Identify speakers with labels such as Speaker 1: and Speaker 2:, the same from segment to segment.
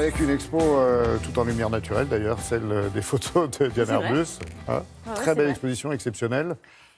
Speaker 1: avec une expo tout en lumière naturelle d'ailleurs, celle des photos de Diane Arbus. Hein, très belle exposition, exceptionnelle.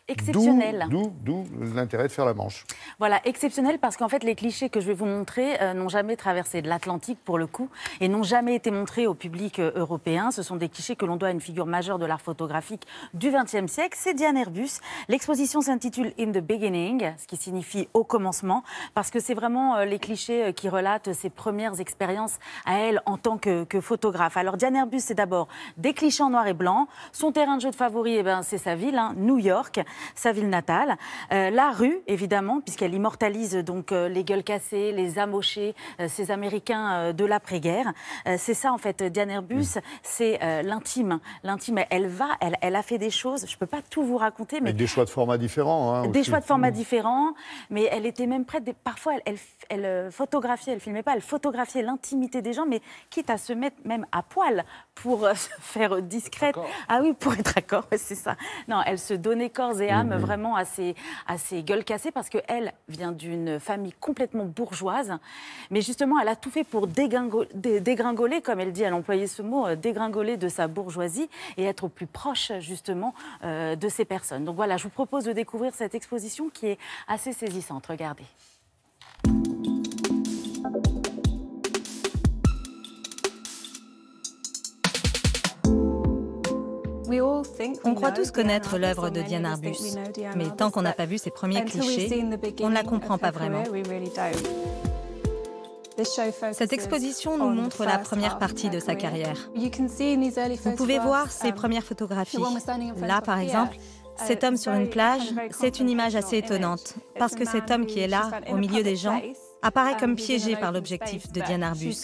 Speaker 2: Exceptionnel.
Speaker 1: D'où l'intérêt de faire la Manche.
Speaker 2: Voilà, exceptionnel parce qu'en fait, les clichés que je vais vous montrer n'ont jamais traversé de l'Atlantique pour le coup et n'ont jamais été montrés au public européen. Ce sont des clichés que l'on doit à une figure majeure de l'art photographique du XXe siècle, c'est Diane Arbus. L'exposition s'intitule In the Beginning, ce qui signifie au commencement, parce que c'est vraiment les clichés qui relatent ses premières expériences à elle en tant que photographe. Alors Diane Arbus, c'est d'abord des clichés en noir et blanc. Son terrain de jeu de favori, c'est sa ville, New York. Sa ville natale, la rue évidemment puisqu'elle immortalise donc les gueules cassées, les amochés, ces Américains de l'après-guerre. C'est ça en fait Diane Arbus, c'est l'intime. L'intime, elle a fait des choses. Je peux pas tout vous raconter, mais
Speaker 1: avec des choix de formats différents. Hein,
Speaker 2: des choix de formats différents, mais elle était même prête. Parfois, elle photographiait, elle filmait pas, elle photographiait l'intimité des gens, mais quitte à se mettre même à poil pour se faire discrète. Ah oui, pour être d'accord, c'est ça. Non, elle se donnait corps et âme vraiment à ses gueules cassées parce qu'elle vient d'une famille complètement bourgeoise. Mais justement, elle a tout fait pour dégringoler, comme elle dit, elle employait ce mot, dégringoler de sa bourgeoisie et être au plus proche justement de ces personnes. Donc voilà, je vous propose de découvrir cette exposition qui est assez saisissante. Regardez.
Speaker 3: On croit tous connaître l'œuvre de Diane Arbus, mais tant qu'on n'a pas vu ses premiers clichés, on ne la comprend pas vraiment. Cette exposition nous montre la première partie de sa carrière. Vous pouvez voir ses premières photographies. Là, par exemple, cet homme sur une plage, c'est une image assez étonnante, parce que cet homme qui est là, au milieu des gens, apparaît comme piégé par l'objectif de Diane Arbus.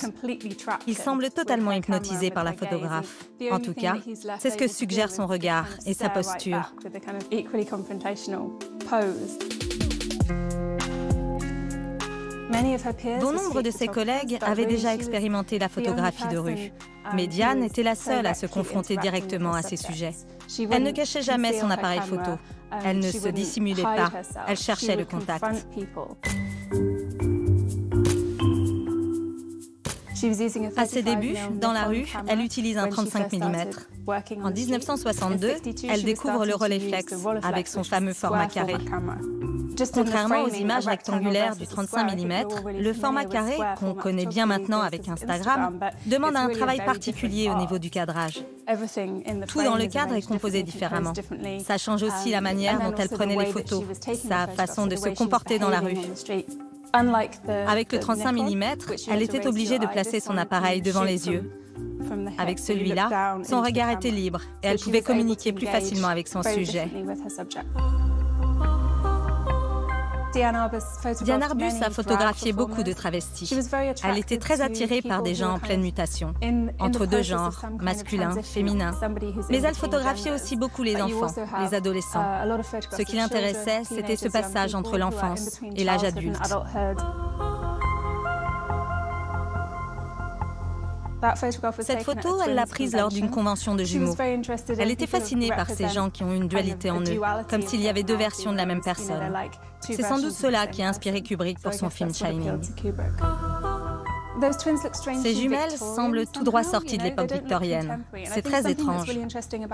Speaker 3: Il semble totalement hypnotisé par la photographe. En tout cas, c'est ce que suggère son regard et sa posture. Bon nombre de ses collègues avaient déjà expérimenté la photographie de rue, mais Diane était la seule à se confronter directement à ces sujets. Elle ne cachait jamais son appareil photo, elle ne se dissimulait pas, elle cherchait le contact. À ses débuts, dans la rue, elle utilise un 35 mm. En 1962, elle découvre le Rolleiflex avec son fameux format carré. Contrairement aux images rectangulaires du 35 mm, le format carré, qu'on connaît bien maintenant avec Instagram, demande un travail particulier au niveau du cadrage. Tout dans le cadre est composé différemment. Ça change aussi la manière dont elle prenait les photos, sa façon de se comporter dans la rue. Avec le 35 mm, elle était obligée de placer son appareil devant les yeux. Avec celui-là, son regard était libre et elle pouvait communiquer plus facilement avec son sujet. Diane Arbus a photographié beaucoup de travestis. Elle était très attirée par des gens en pleine mutation, entre deux genres, masculin, féminin. Mais elle photographiait aussi beaucoup les enfants, les adolescents. Ce qui l'intéressait, c'était ce passage entre l'enfance et l'âge adulte. Cette photo, elle l'a prise lors d'une convention de jumeaux. Elle était fascinée par ces gens qui ont une dualité en eux, comme s'il y avait deux versions de la même personne. C'est sans doute cela qui a inspiré Kubrick pour son film Shining. Ces jumelles semblent tout droit sorties de l'époque victorienne. C'est très étrange.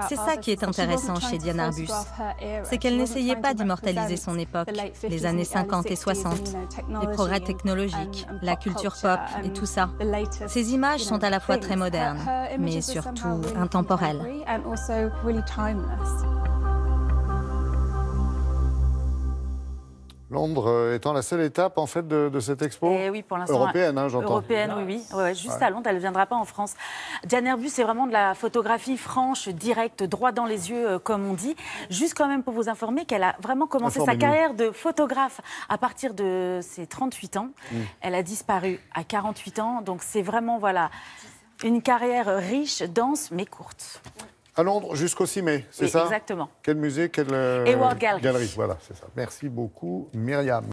Speaker 3: C'est ça qui est intéressant chez Diane Arbus. C'est qu'elle n'essayait pas d'immortaliser son époque, les années 50 et 60, les progrès technologiques, la culture pop et tout ça. Ces images sont à la fois très modernes, mais surtout intemporelles.
Speaker 1: Londres étant la seule étape en fait de cette expo
Speaker 2: oui, pour l'instant,
Speaker 1: européenne, j'entends.
Speaker 2: Européenne, oui. Ouais, juste à Londres, elle ne viendra pas en France. Diane Arbus, c'est vraiment de la photographie franche, directe, droit dans les yeux, comme on dit. Juste quand même pour vous informer qu'elle a vraiment commencé sa carrière de photographe à partir de ses 38 ans. Elle a disparu à 48 ans, donc c'est vraiment voilà une carrière riche, dense, mais courte.
Speaker 1: À Londres jusqu'au 6 mai, c'est ça?
Speaker 2: Exactement.
Speaker 1: Quel musée, quelle
Speaker 2: Hayward Gallery.
Speaker 1: Galerie, voilà, c'est ça. Merci beaucoup, Myriam.